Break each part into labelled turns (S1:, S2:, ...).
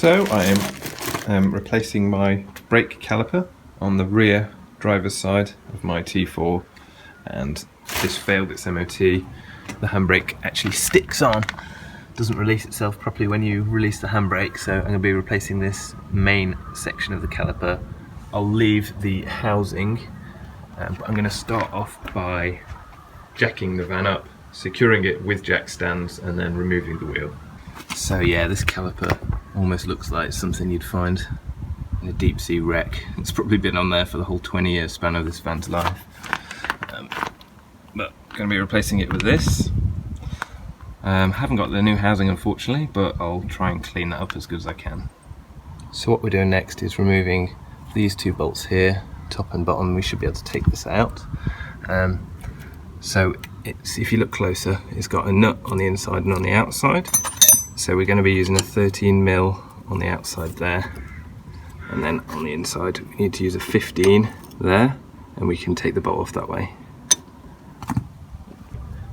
S1: So I am replacing my brake caliper on the rear driver's side of my T4, and this failed its MOT. The handbrake actually sticks on, doesn't release itself properly when you release the handbrake, so I'm going to be replacing this main section of the caliper. I'll leave the housing, but I'm going to start off by jacking the van up, securing it with jack stands, and then removing the wheel. So yeah, this caliper almost looks like something you'd find in a deep sea wreck. It's probably been on there for the whole 20-year span of this van's life. But I'm going to be replacing it with this. Haven't got the new housing unfortunately, but I'll try and clean that up as good as I can. So what we're doing next is removing these two bolts here, top and bottom. We should be able to take this out. So if you look closer, it's got a nut on the inside and on the outside. So we're going to be using a 13mm on the outside there, and then on the inside we need to use a 15 there, and we can take the bolt off that way.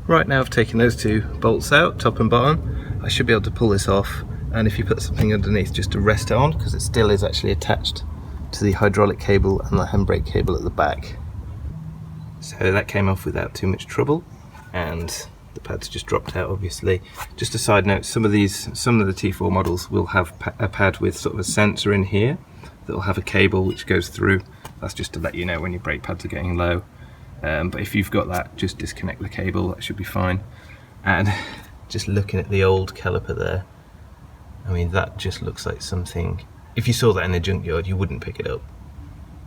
S1: Right, now I've taken those two bolts out, top and bottom. I should be able to pull this off, and if you put something underneath just to rest it on, because it still is actually attached to the hydraulic cable and the handbrake cable at the back. So that came off without too much trouble, and the pads just dropped out obviously. Just a side note, some of the T4 models will have a pad with sort of a sensor in here that will have a cable which goes through. That's just to let you know when your brake pads are getting low. But if you've got that, just disconnect the cable, that should be fine. And just looking at the old caliper there, I mean, that just looks like something, if you saw that in the junkyard you wouldn't pick it up.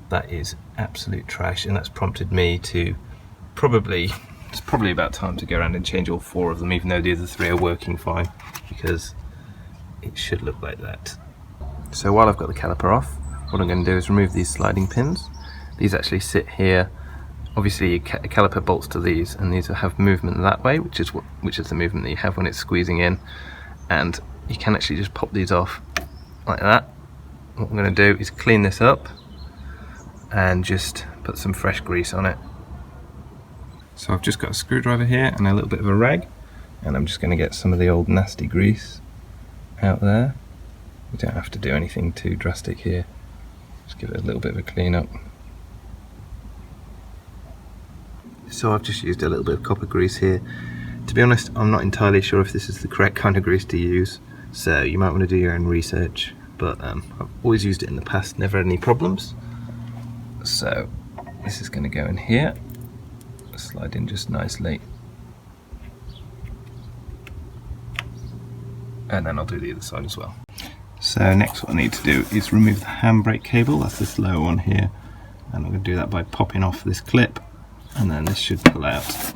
S1: That is absolute trash, and that's prompted me to it's probably about time to go around and change all 4 of them, even though the other 3 are working fine, because it should look like that. So while I've got the caliper off, what I'm going to do is remove these sliding pins. These actually sit here. Obviously a caliper bolts to these, and these will have movement that way, which is the movement that you have when it's squeezing in, and you can actually just pop these off like that. What I'm going to do is clean this up and just put some fresh grease on it. So I've just got a screwdriver here and a little bit of a rag, and I'm just going to get some of the old nasty grease out there. You don't have to do anything too drastic here, just give it a little bit of a clean up. So I've just used a little bit of copper grease here. To be honest, I'm not entirely sure if this is the correct kind of grease to use, so you might want to do your own research, but I've always used it in the past, never had any problems. So this is going to go in here, slide in just nicely, and then I'll do the other side as well. So next what I need to do is remove the handbrake cable. That's this lower one here, and I'm going to do that by popping off this clip, and then this should pull out.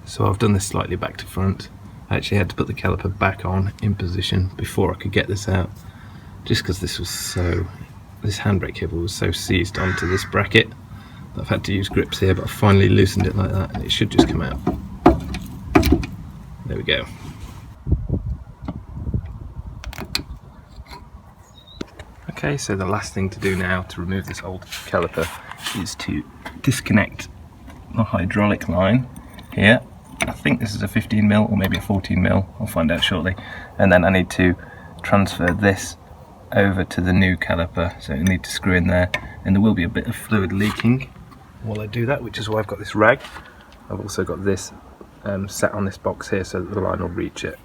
S1: So I've done this slightly back to front. I actually had to put the caliper back on in position before I could get this out, just because this handbrake cable was so seized onto this bracket that I've had to use grips here, but I finally loosened it like that and it should just come out. There we go. Okay, so the last thing to do now to remove this old caliper is to disconnect the hydraulic line here. I think this is a 15mm or maybe a 14mm, I'll find out shortly. And then I need to transfer this over to the new caliper, so I need to screw in there, and there will be a bit of fluid leaking while I do that, which is why I've got this rag. I've also got this set on this box here so that the line will reach it.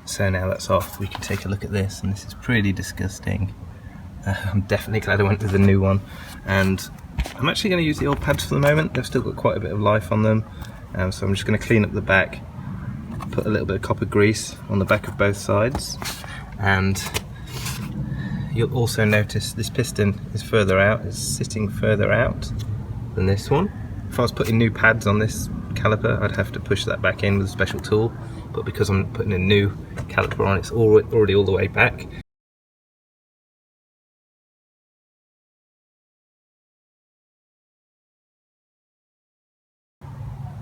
S1: So now that's off, we can take a look at this, and this is pretty disgusting. I'm definitely glad I went with the new one, and I'm actually going to use the old pads for the moment. They've still got quite a bit of life on them, so I'm just going to clean up the back, put a little bit of copper grease on the back of both sides, and you'll also notice this piston is further out, it's sitting further out than this one. If I was putting new pads on this caliper, I'd have to push that back in with a special tool, but because I'm putting a new caliper on, it's already all the way back.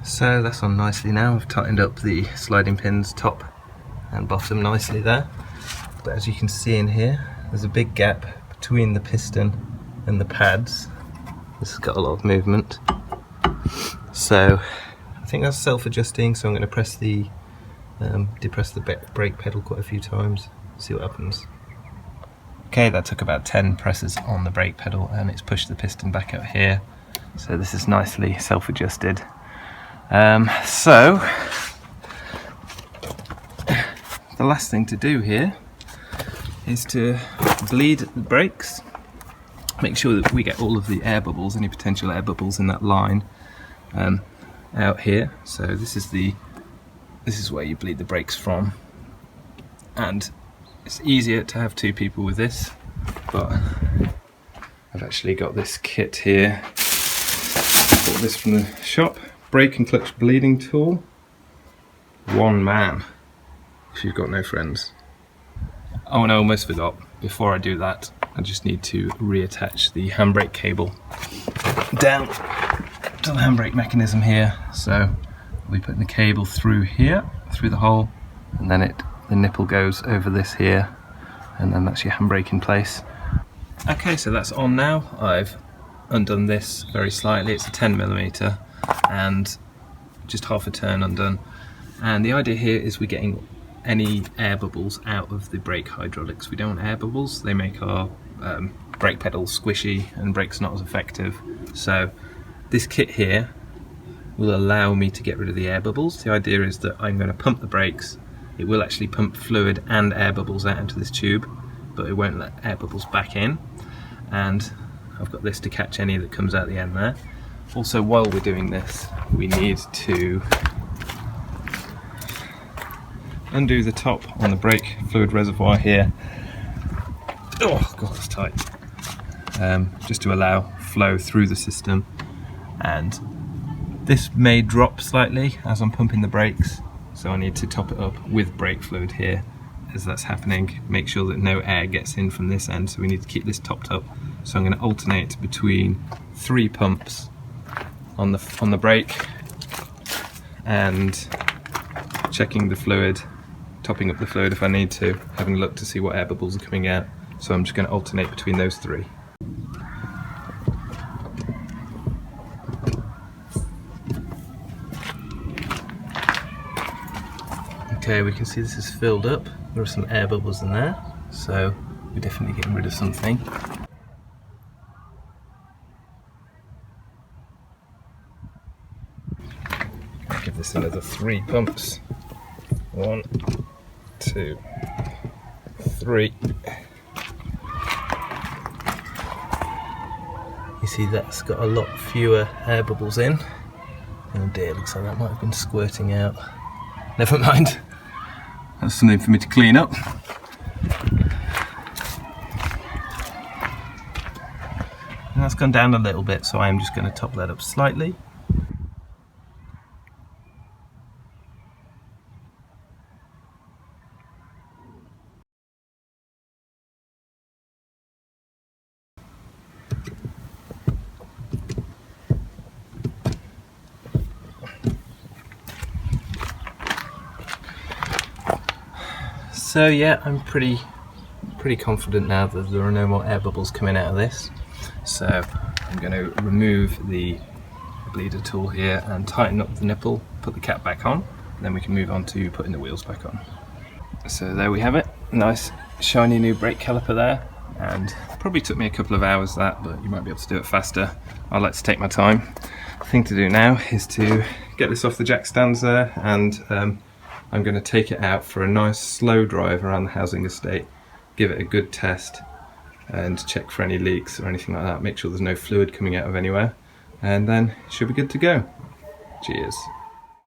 S1: So that's on nicely now. I've tightened up the sliding pins top and bottom nicely there, but as you can see in here, there's a big gap between the piston and the pads. This has got a lot of movement, so I think that's self-adjusting, so I'm going to depress the brake pedal quite a few times, see what happens. Okay, that took about 10 presses on the brake pedal and it's pushed the piston back out here. So this is nicely self-adjusted. So the last thing to do here is to bleed the brakes. Make sure that we get all of the air bubbles, any potential air bubbles in that line out here. So this is where you bleed the brakes from. And it's easier to have two people with this, but I've actually got this kit here. Bought this from the shop. Brake and clutch bleeding tool. One man, if you've got no friends. Oh, and I almost forgot. Before I do that, I just need to reattach the handbrake cable down to the handbrake mechanism here. So we put the cable through here, through the hole, and then the nipple goes over this here, and then that's your handbrake in place. Okay, so that's on now. I've undone this very slightly. It's a 10mm and just half a turn undone. And the idea here is we're getting any air bubbles out of the brake hydraulics. We don't want air bubbles. They make our brake pedal squishy and brakes not as effective. So this kit here will allow me to get rid of the air bubbles. The idea is that I'm going to pump the brakes. It will actually pump fluid and air bubbles out into this tube, but it won't let air bubbles back in. And I've got this to catch any that comes out the end there. Also, while we're doing this, we need to undo the top on the brake fluid reservoir here. Oh god, it's tight. Just to allow flow through the system. And this may drop slightly as I'm pumping the brakes, so I need to top it up with brake fluid here as that's happening. Make sure that no air gets in from this end, so we need to keep this topped up. So I'm going to alternate between 3 pumps on the brake and checking the fluid, topping up the fluid if I need to, having a look to see what air bubbles are coming out. So I'm just going to alternate between those 3. Okay, we can see this is filled up. There are some air bubbles in there, so we're definitely getting rid of something. Give this another 3 pumps. 1, 2, 3. You see that's got a lot fewer air bubbles in. Oh dear, looks like that might have been squirting out. Never mind. That's something for me to clean up. And that's gone down a little bit, so I am just going to top that up slightly. So yeah, I'm pretty confident now that there are no more air bubbles coming out of this. So I'm going to remove the bleeder tool here and tighten up the nipple, put the cap back on, and then we can move on to putting the wheels back on. So there we have it, nice shiny new brake caliper there, and probably took me a couple of hours that, but you might be able to do it faster. I like to take my time. The thing to do now is to get this off the jack stands there, and I'm going to take it out for a nice slow drive around the housing estate, give it a good test and check for any leaks or anything like that, make sure there's no fluid coming out of anywhere, and then it should be good to go. Cheers.